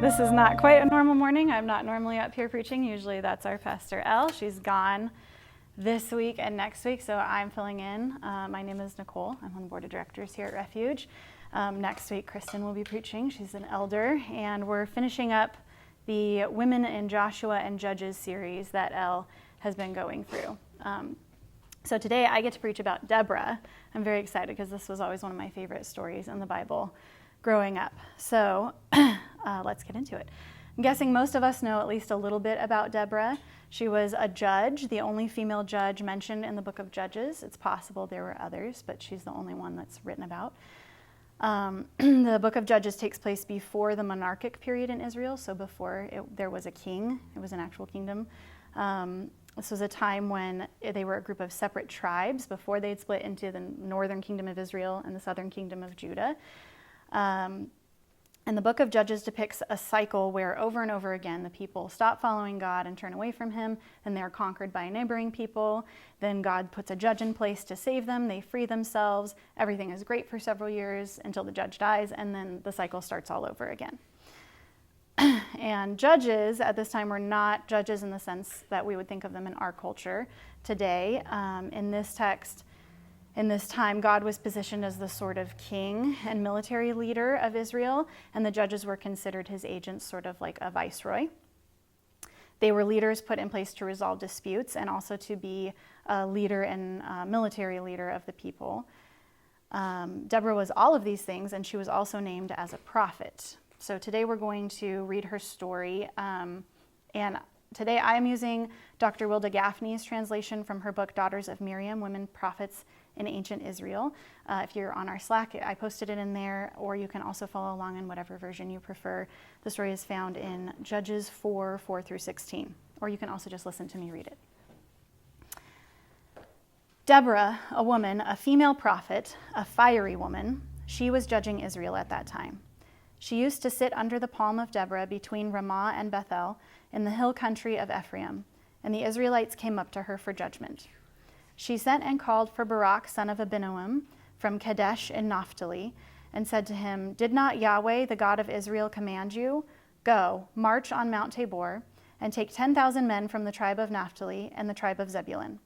This is not quite a normal morning. I'm not normally up here preaching. Usually that's our Pastor Elle. She's gone this week and next week, so I'm filling in. My name is Nichole. I'm on the board of directors here at Refuge. Next week, Kristen will be preaching. She's an elder, and we're finishing up the Women in Joshua and Judges series that Elle has been going through. So today I get to preach about Deborah. I'm very excited because this was always one of my favorite stories in the Bible growing up. So let's get into it. I'm guessing most of us know at least a little bit about Deborah. She was a judge, the only female judge mentioned in the book of Judges. It's possible there were others, but she's the only one that's written about. The book of Judges takes place before the monarchic period in Israel, so before there was a king. It was an actual kingdom. This was a time when they were a group of separate tribes before they'd split into the northern kingdom of Israel and the southern kingdom of Judah. And the book of Judges depicts a cycle where over and over again the people stop following God and turn away from him, and they're conquered by neighboring people. Then God puts a judge in place to save them. They free themselves. Everything is great for several years until the judge dies, and then the cycle starts all over again. And judges at this time were not judges in the sense that we would think of them in our culture today. In this text, in this time, God was positioned as the sort of king and military leader of Israel, and the judges were considered his agents, sort of like a viceroy. They were leaders put in place to resolve disputes and also to be a leader and military leader of the people. Deborah was all of these things, and she was also named as a prophet. So today we're going to read her story, and today I am using Dr. Wilda Gaffney's translation from her book, Daughters of Miriam, Women Prophets in Ancient Israel. If you're on our Slack, I posted it in there, or you can also follow along in whatever version you prefer. The story is found in Judges 4 through 16, or you can also just listen to me read it. Deborah, a woman, a female prophet, a fiery woman, she was judging Israel at that time. She used to sit under the palm of Deborah between Ramah and Bethel in the hill country of Ephraim, and the Israelites came up to her for judgment. She sent and called for Barak, son of Abinoam, from Kadesh in Naphtali, and said to him, "Did not Yahweh, the God of Israel, command you? Go, march on Mount Tabor, and take 10,000 men from the tribe of Naphtali and the tribe of Zebulun.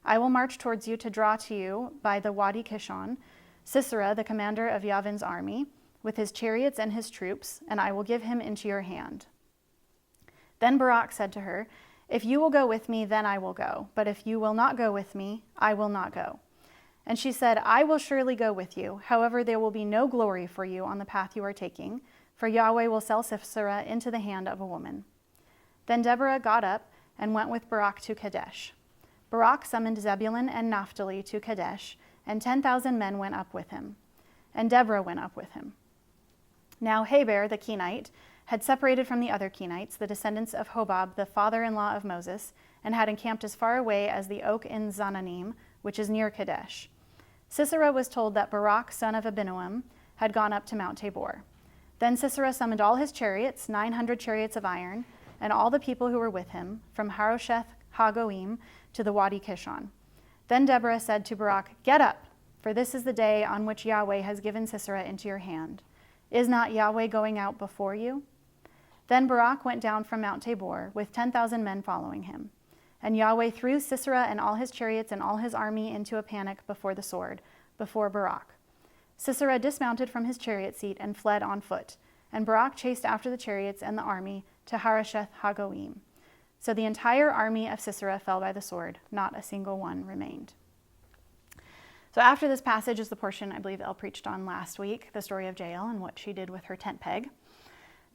I will march towards you to draw to you by the Wadi Kishon, Sisera, the commander of Yavin's army, with his chariots and his troops, and I will give him into your hand." Then Barak said to her, "If you will go with me, then I will go. But if you will not go with me, I will not go." And she said, "I will surely go with you. However, there will be no glory for you on the path you are taking, for Yahweh will sell Sisera into the hand of a woman." Then Deborah got up and went with Barak to Kadesh. Barak summoned Zebulun and Naphtali to Kadesh, and 10,000 men went up with him. And Deborah went up with him. Now Heber, the Kenite, had separated from the other Kenites, the descendants of Hobab, the father-in-law of Moses, and had encamped as far away as the oak in Zananim, which is near Kadesh. Sisera was told that Barak, son of Abinoam, had gone up to Mount Tabor. Then Sisera summoned all his chariots, 900 chariots of iron, and all the people who were with him, from Harosheth Hagoim to the Wadi Kishon. Then Deborah said to Barak, "Get up, for this is the day on which Yahweh has given Sisera into your hand. Is not Yahweh going out before you?" Then Barak went down from Mount Tabor with 10,000 men following him. And Yahweh threw Sisera and all his chariots and all his army into a panic before the sword, before Barak. Sisera dismounted from his chariot seat and fled on foot, and Barak chased after the chariots and the army to Harosheth Hagoim. So the entire army of Sisera fell by the sword, not a single one remained. So after this passage is the portion I believe Elle preached on last week, the story of Jael and what she did with her tent peg.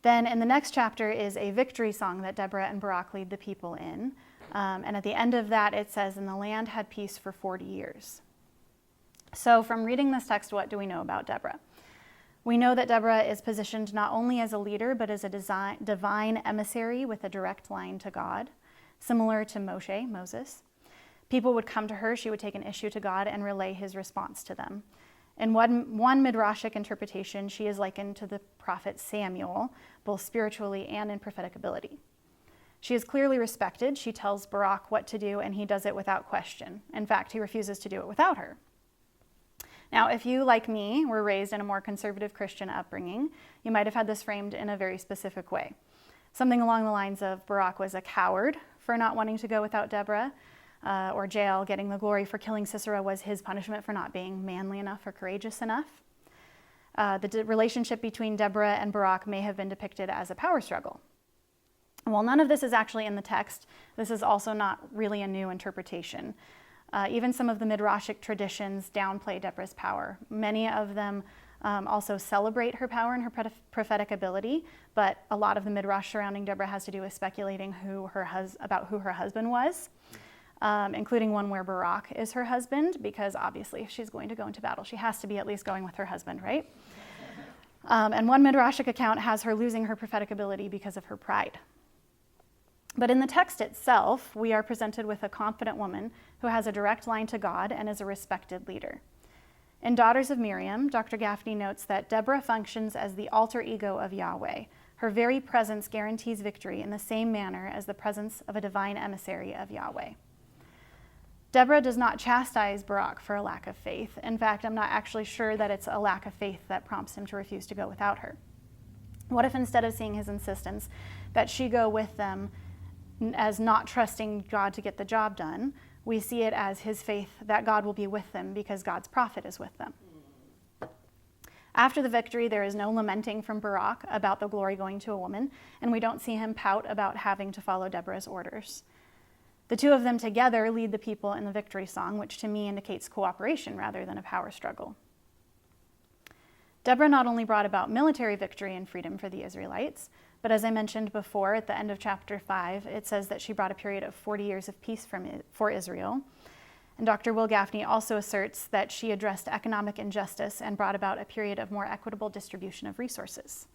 Then in the next chapter is a victory song that Deborah and Barak lead the people in. And at the end of that, it says, "And the land had peace for 40 years. So from reading this text, what do we know about Deborah? We know that Deborah is positioned not only as a leader, but as a divine emissary with a direct line to God, similar to Moses. People would come to her, she would take an issue to God and relay his response to them. In one midrashic interpretation, she is likened to the prophet Samuel, both spiritually and in prophetic ability. She is clearly respected. She tells Barak what to do, and he does it without question. In fact, he refuses to do it without her. Now, if you, like me, were raised in a more conservative Christian upbringing, you might have had this framed in a very specific way. Something along the lines of Barak was a coward for not wanting to go without Deborah, or Jael getting the glory for killing Sisera was his punishment for not being manly enough or courageous enough. The relationship between Deborah and Barak may have been depicted as a power struggle. While none of this is actually in the text, this is also not really a new interpretation. Even some of the Midrashic traditions downplay Deborah's power. Many of them also celebrate her power and her prophetic ability, but a lot of the Midrash surrounding Deborah has to do with speculating about who her husband was, including one where Barak is her husband, because obviously if she's going to go into battle, she has to be at least going with her husband, right? And one Midrashic account has her losing her prophetic ability because of her pride. But in the text itself, we are presented with a confident woman who has a direct line to God and is a respected leader. In Daughters of Miriam, Dr. Gaffney notes that Deborah functions as the alter ego of Yahweh. Her very presence guarantees victory in the same manner as the presence of a divine emissary of Yahweh. Deborah does not chastise Barak for a lack of faith. In fact, I'm not actually sure that it's a lack of faith that prompts him to refuse to go without her. What if instead of seeing his insistence that she go with them as not trusting God to get the job done, we see it as his faith that God will be with them because God's prophet is with them. After the victory, there is no lamenting from Barak about the glory going to a woman, and we don't see him pout about having to follow Deborah's orders. The two of them together lead the people in the victory song, which to me indicates cooperation rather than a power struggle. Deborah not only brought about military victory and freedom for the Israelites, but as I mentioned before, at the end of chapter 5, it says that she brought a period of 40 years of peace for Israel. And Dr. Will Gaffney also asserts that she addressed economic injustice and brought about a period of more equitable distribution of resources.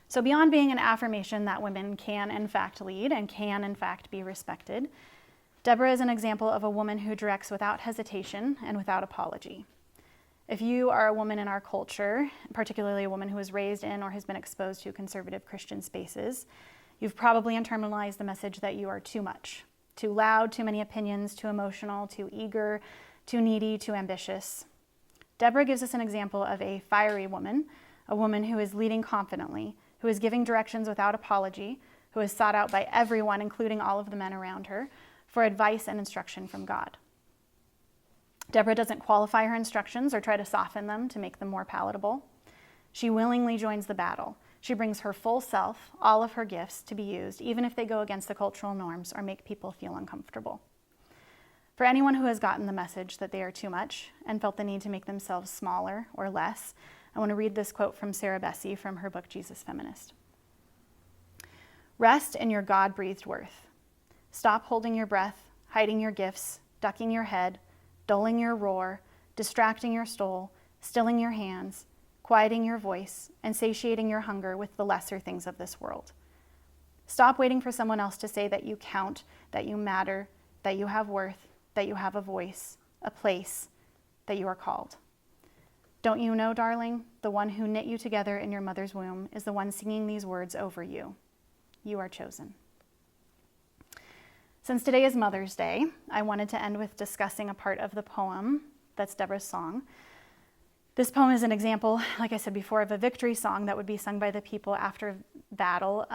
So beyond being an affirmation that women can in fact lead and can in fact be respected, Deborah is an example of a woman who directs without hesitation and without apology. If you are a woman in our culture, particularly a woman who was raised in or has been exposed to conservative Christian spaces, you've probably internalized the message that you are too much, too loud, too many opinions, too emotional, too eager, too needy, too ambitious. Deborah gives us an example of a fiery woman, a woman who is leading confidently, who is giving directions without apology, who is sought out by everyone, including all of the men around her, for advice and instruction from God. Deborah doesn't qualify her instructions or try to soften them to make them more palatable. She willingly joins the battle. She brings her full self, all of her gifts, to be used, even if they go against the cultural norms or make people feel uncomfortable. For anyone who has gotten the message that they are too much and felt the need to make themselves smaller or less, I want to read this quote from Sarah Bessey from her book, Jesus Feminist. Rest in your God-breathed worth. Stop holding your breath, hiding your gifts, ducking your head, dulling your roar, distracting your soul, stilling your hands, quieting your voice, and satiating your hunger with the lesser things of this world. Stop waiting for someone else to say that you count, that you matter, that you have worth, that you have a voice, a place, that you are called. Don't you know, darling, the one who knit you together in your mother's womb is the one singing these words over you. You are chosen. Since today is Mother's Day, I wanted to end with discussing a part of the poem that's Deborah's song. This poem is an example, like I said before, of a victory song that would be sung by the people after battle,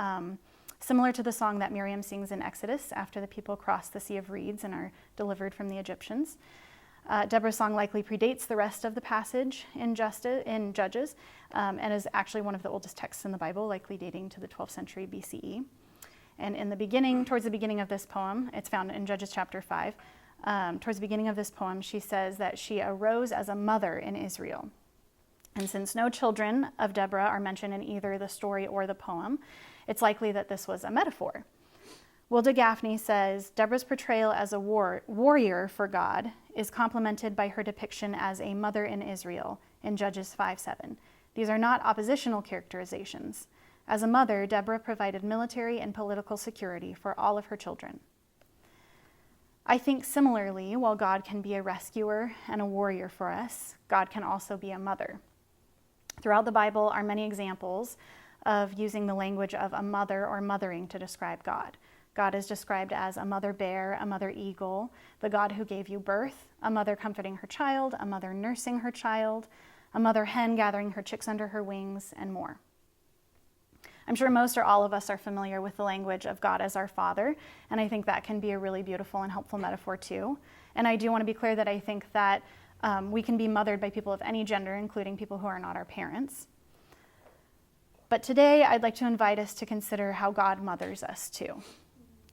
similar to the song that Miriam sings in Exodus after the people cross the Sea of Reeds and are delivered from the Egyptians. Deborah's song likely predates the rest of the passage in Judges, and is actually one of the oldest texts in the Bible, likely dating to the 12th century BCE. And towards the beginning of this poem, it's found in Judges chapter 5, towards the beginning of this poem, she says that she arose as a mother in Israel. And since no children of Deborah are mentioned in either the story or the poem, it's likely that this was a metaphor. Wilda Gaffney says, Deborah's portrayal as a warrior for God is complemented by her depiction as a mother in Israel in Judges 5:7. These are not oppositional characterizations. As a mother, Deborah provided military and political security for all of her children. I think similarly, while God can be a rescuer and a warrior for us, God can also be a mother. Throughout the Bible are many examples of using the language of a mother or mothering to describe God. God is described as a mother bear, a mother eagle, the God who gave you birth, a mother comforting her child, a mother nursing her child, a mother hen gathering her chicks under her wings, and more. I'm sure most or all of us are familiar with the language of God as our Father, and I think that can be a really beautiful and helpful metaphor too. And I do want to be clear that I think that we can be mothered by people of any gender, including people who are not our parents. But today I'd like to invite us to consider how God mothers us too.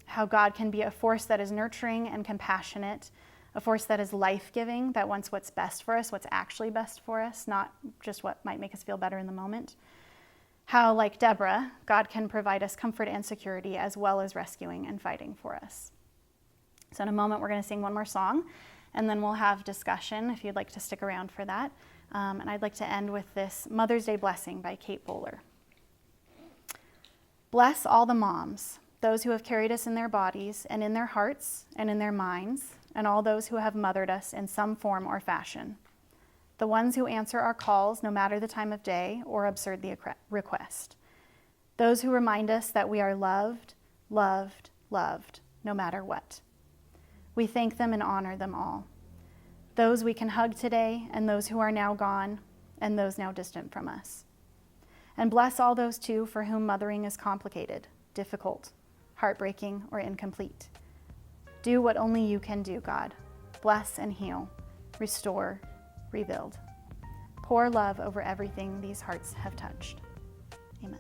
How God can be a force that is nurturing and compassionate, a force that is life-giving, that wants what's best for us, what's actually best for us, not just what might make us feel better in the moment. How, like Deborah, God can provide us comfort and security as well as rescuing and fighting for us. So in a moment, we're going to sing one more song, and then we'll have discussion if you'd like to stick around for that. And I'd like to end with this Mother's Day blessing by Kate Bowler. Bless all the moms, those who have carried us in their bodies and in their hearts and in their minds, and all those who have mothered us in some form or fashion. The ones who answer our calls no matter the time of day or absurd the request. Those who remind us that we are loved, loved, loved, no matter what. We thank them and honor them all. Those we can hug today, and those who are now gone, and those now distant from us. And bless all those too for whom mothering is complicated, difficult, heartbreaking, or incomplete. Do what only you can do, God. Bless and heal, restore, rebuild. Pour love over everything these hearts have touched. Amen.